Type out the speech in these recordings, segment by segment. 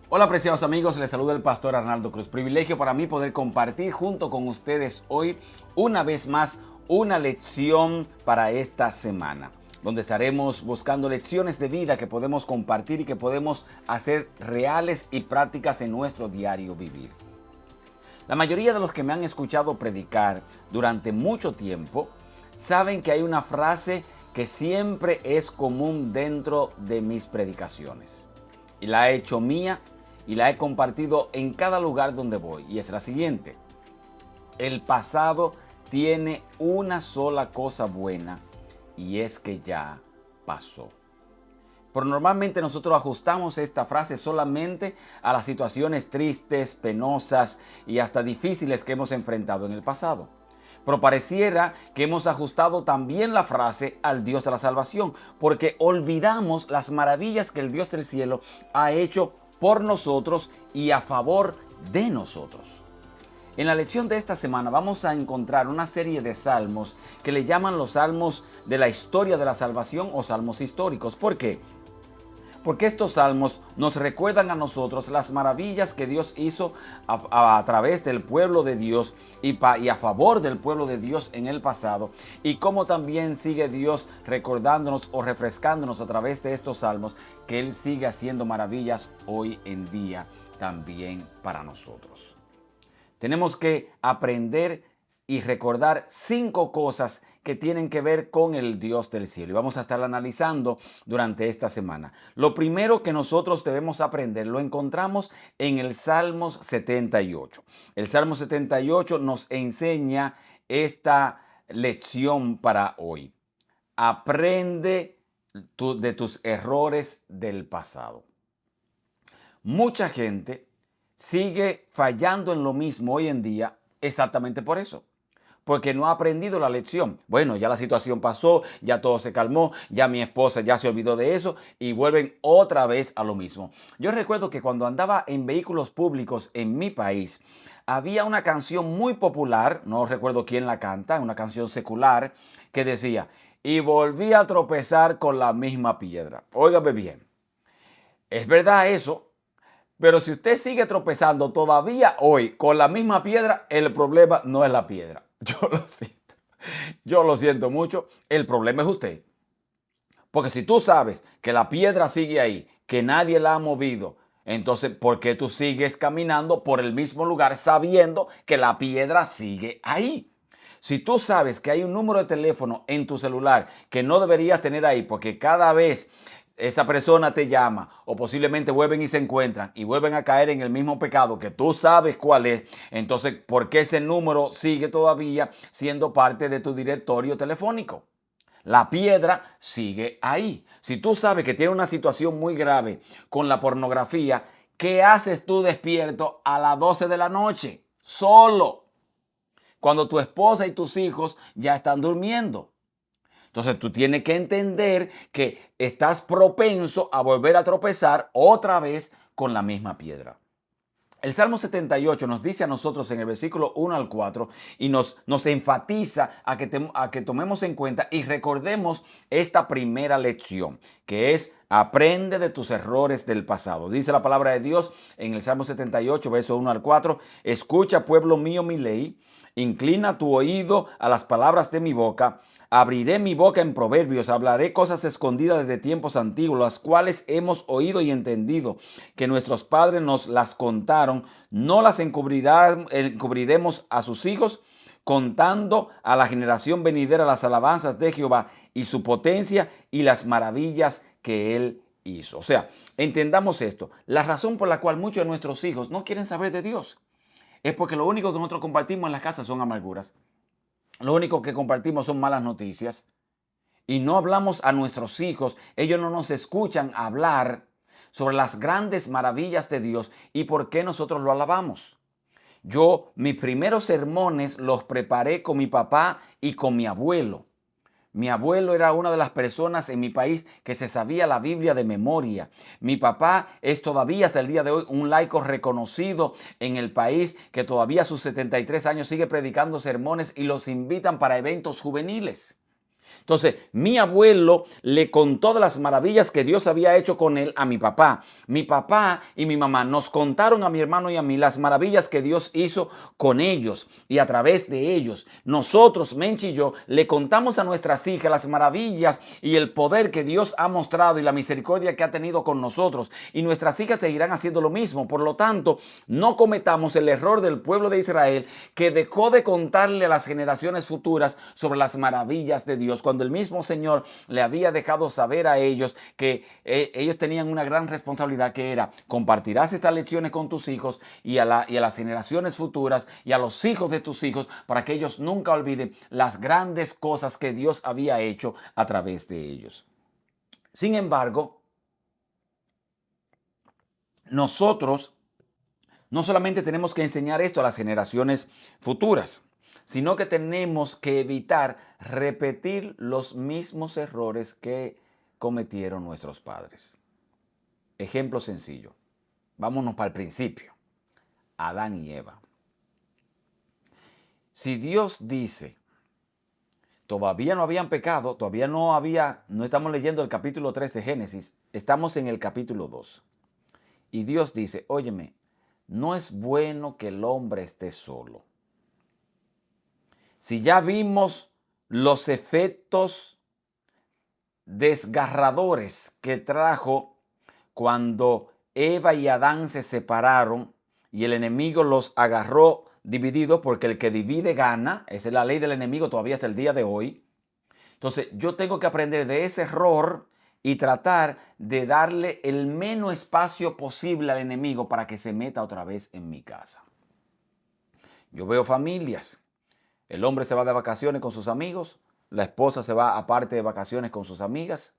Hola preciados amigos, les saluda el pastor Arnaldo Cruz. Privilegio para mí poder compartir junto con ustedes hoy una vez más una lección para esta semana, donde estaremos buscando lecciones de vida que podemos compartir y que podemos hacer reales y prácticas en nuestro diario vivir. La mayoría de los que me han escuchado predicar durante mucho tiempo saben que hay una frase que siempre es común dentro de mis predicaciones. Y la he hecho mía y la he compartido en cada lugar donde voy. Y es la siguiente: el pasado tiene una sola cosa buena y es que ya pasó. Pero normalmente nosotros ajustamos esta frase solamente a las situaciones tristes, penosas y hasta difíciles que hemos enfrentado en el pasado. Pero pareciera que hemos ajustado también la frase al Dios de la salvación, porque olvidamos las maravillas que el Dios del cielo ha hecho por nosotros y a favor de nosotros. En la lección de esta semana vamos a encontrar una serie de salmos que le llaman los salmos de la historia de la salvación o salmos históricos. ¿Por qué? Porque estos salmos nos recuerdan a nosotros las maravillas que Dios hizo a través del pueblo de Dios y a favor del pueblo de Dios en el pasado, y cómo también sigue Dios recordándonos o refrescándonos a través de estos salmos que Él sigue haciendo maravillas hoy en día también para nosotros. Tenemos que aprender y recordar 5 cosas que tienen que ver con el Dios del cielo. Y vamos a estar analizando durante esta semana. Lo primero que nosotros debemos aprender lo encontramos en el Salmos 78. El Salmo 78 nos enseña esta lección para hoy. Aprende de tus errores del pasado. Mucha gente sigue fallando en lo mismo hoy en día exactamente por eso. Porque no ha aprendido la lección. Bueno, ya la situación pasó, ya todo se calmó, ya mi esposa ya se olvidó de eso y vuelven otra vez a lo mismo. Yo recuerdo que cuando andaba en vehículos públicos en mi país, había una canción muy popular, no recuerdo quién la canta, una canción secular, que decía: y volví a tropezar con la misma piedra. Óigame bien, es verdad eso. Pero si usted sigue tropezando todavía hoy con la misma piedra, el problema no es la piedra. Yo lo siento. Yo lo siento mucho. El problema es usted. Porque si tú sabes que la piedra sigue ahí, que nadie la ha movido, entonces, ¿por qué tú sigues caminando por el mismo lugar sabiendo que la piedra sigue ahí? Si tú sabes que hay un número de teléfono en tu celular que no deberías tener ahí, porque cada vez esa persona te llama o posiblemente vuelven y se encuentran y vuelven a caer en el mismo pecado que tú sabes cuál es, entonces, ¿por qué ese número sigue todavía siendo parte de tu directorio telefónico? La piedra sigue ahí. Si tú sabes que tienes una situación muy grave con la pornografía, ¿qué haces tú despierto a las 12 de la noche? Solo. Cuando tu esposa y tus hijos ya están durmiendo. Entonces tú tienes que entender que estás propenso a volver a tropezar otra vez con la misma piedra. El Salmo 78 nos dice a nosotros en el versículo 1 al 4 y nos enfatiza a que tomemos en cuenta y recordemos esta primera lección, que es: aprende de tus errores del pasado. Dice la palabra de Dios en el Salmo 78, verso 1 al 4: escucha, pueblo mío, mi ley, inclina tu oído a las palabras de mi boca. Abriré mi boca en proverbios, hablaré cosas escondidas desde tiempos antiguos, las cuales hemos oído y entendido, que nuestros padres nos las contaron. No las encubriremos a sus hijos, contando a la generación venidera las alabanzas de Jehová y su potencia y las maravillas que él hizo. O sea, entendamos esto. La razón por la cual muchos de nuestros hijos no quieren saber de Dios es porque lo único que nosotros compartimos en las casas son amarguras. Lo único que compartimos son malas noticias. Y no hablamos a nuestros hijos. Ellos no nos escuchan hablar sobre las grandes maravillas de Dios y por qué nosotros lo alabamos. Yo, mis primeros sermones los preparé con mi papá y con mi abuelo. Mi abuelo era una de las personas en mi país que se sabía la Biblia de memoria. Mi papá es todavía hasta el día de hoy un laico reconocido en el país, que todavía a sus 73 años sigue predicando sermones y los invitan para eventos juveniles. Entonces, mi abuelo le contó de las maravillas que Dios había hecho con él a mi papá. Mi papá y mi mamá nos contaron a mi hermano y a mí las maravillas que Dios hizo con ellos y a través de ellos. Nosotros, Menchi y yo, le contamos a nuestras hijas las maravillas y el poder que Dios ha mostrado y la misericordia que ha tenido con nosotros. Y nuestras hijas seguirán haciendo lo mismo. Por lo tanto, no cometamos el error del pueblo de Israel que dejó de contarle a las generaciones futuras sobre las maravillas de Dios, cuando el mismo Señor le había dejado saber a ellos que ellos tenían una gran responsabilidad, que era: compartirás estas lecciones con tus hijos y a las generaciones futuras y a los hijos de tus hijos, para que ellos nunca olviden las grandes cosas que Dios había hecho a través de ellos. Sin embargo, nosotros no solamente tenemos que enseñar esto a las generaciones futuras, sino que tenemos que evitar repetir los mismos errores que cometieron nuestros padres. Ejemplo sencillo. Vámonos para el principio. Adán y Eva. Si Dios dice, todavía no habían pecado, no estamos leyendo el capítulo 3 de Génesis, estamos en el capítulo 2. Y Dios dice, óyeme, no es bueno que el hombre esté solo. Si ya vimos los efectos desgarradores que trajo cuando Eva y Adán se separaron y el enemigo los agarró divididos, porque el que divide gana, esa es la ley del enemigo todavía hasta el día de hoy. Entonces yo tengo que aprender de ese error y tratar de darle el menos espacio posible al enemigo para que se meta otra vez en mi casa. Yo veo familias. El hombre se va de vacaciones con sus amigos, la esposa se va aparte de vacaciones con sus amigas,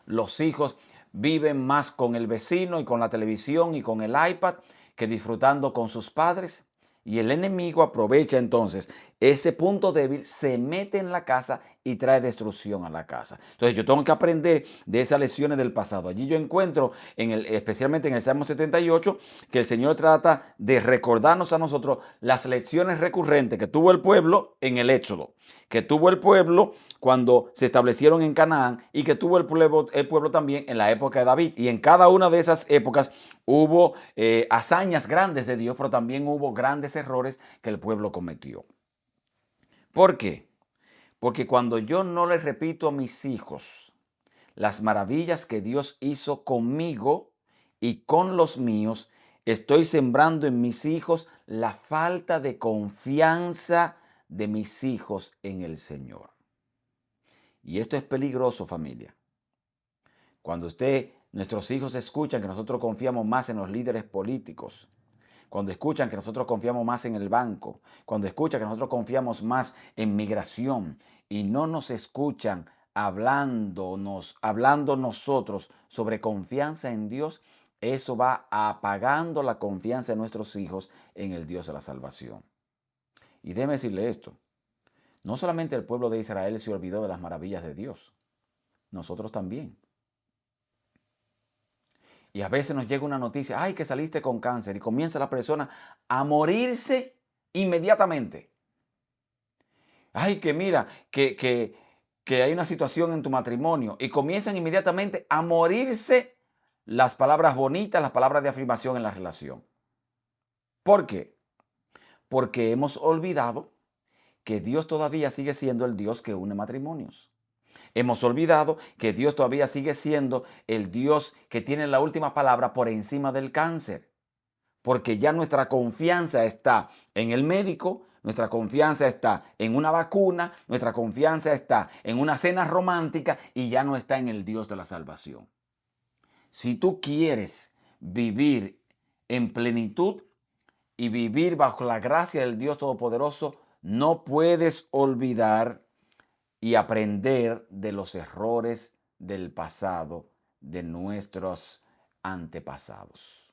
los hijos viven más con el vecino y con la televisión y con el iPad que disfrutando con sus padres. Y el enemigo aprovecha entonces ese punto débil, se mete en la casa y trae destrucción a la casa. Entonces yo tengo que aprender de esas lecciones del pasado. Allí yo encuentro, especialmente en el Salmo 78, que el Señor trata de recordarnos a nosotros las lecciones recurrentes que tuvo el pueblo en el Éxodo, que tuvo el pueblo cuando se establecieron en Canaán y que tuvo el pueblo también en la época de David. Y en cada una de esas épocas hubo hazañas grandes de Dios, pero también hubo grandes errores que el pueblo cometió. ¿Por qué? Porque cuando yo no les repito a mis hijos las maravillas que Dios hizo conmigo y con los míos, estoy sembrando en mis hijos la falta de confianza de mis hijos en el Señor. Y esto es peligroso, familia. Cuando nuestros hijos escuchan que nosotros confiamos más en los líderes políticos, cuando escuchan que nosotros confiamos más en el banco, cuando escuchan que nosotros confiamos más en migración y no nos escuchan hablando nosotros sobre confianza en Dios, eso va apagando la confianza de nuestros hijos en el Dios de la salvación. Y déjeme decirle esto, no solamente el pueblo de Israel se olvidó de las maravillas de Dios, nosotros también. Y a veces nos llega una noticia, ay, que saliste con cáncer, y comienza la persona a morirse inmediatamente. Ay, que mira, que hay una situación en tu matrimonio, y comienzan inmediatamente a morirse las palabras bonitas, las palabras de afirmación en la relación. ¿Por qué? Porque hemos olvidado que Dios todavía sigue siendo el Dios que une matrimonios. Hemos olvidado que Dios todavía sigue siendo el Dios que tiene la última palabra por encima del cáncer. Porque ya nuestra confianza está en el médico, nuestra confianza está en una vacuna, nuestra confianza está en una cena romántica y ya no está en el Dios de la salvación. Si tú quieres vivir en plenitud y vivir bajo la gracia del Dios Todopoderoso, no puedes olvidar y aprender de los errores del pasado de nuestros antepasados.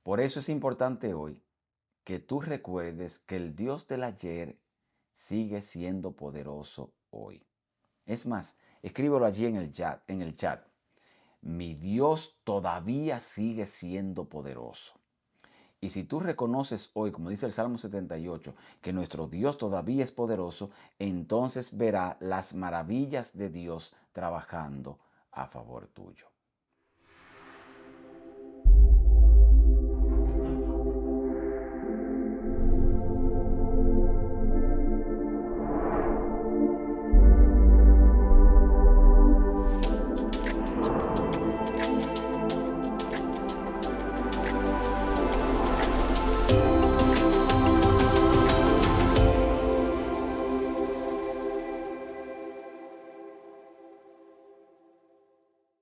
Por eso es importante hoy que tú recuerdes que el Dios del ayer sigue siendo poderoso hoy. Es más, escríbelo allí en el chat. Mi Dios todavía sigue siendo poderoso. Y si tú reconoces hoy, como dice el Salmo 78, que nuestro Dios todavía es poderoso, entonces verá las maravillas de Dios trabajando a favor tuyo.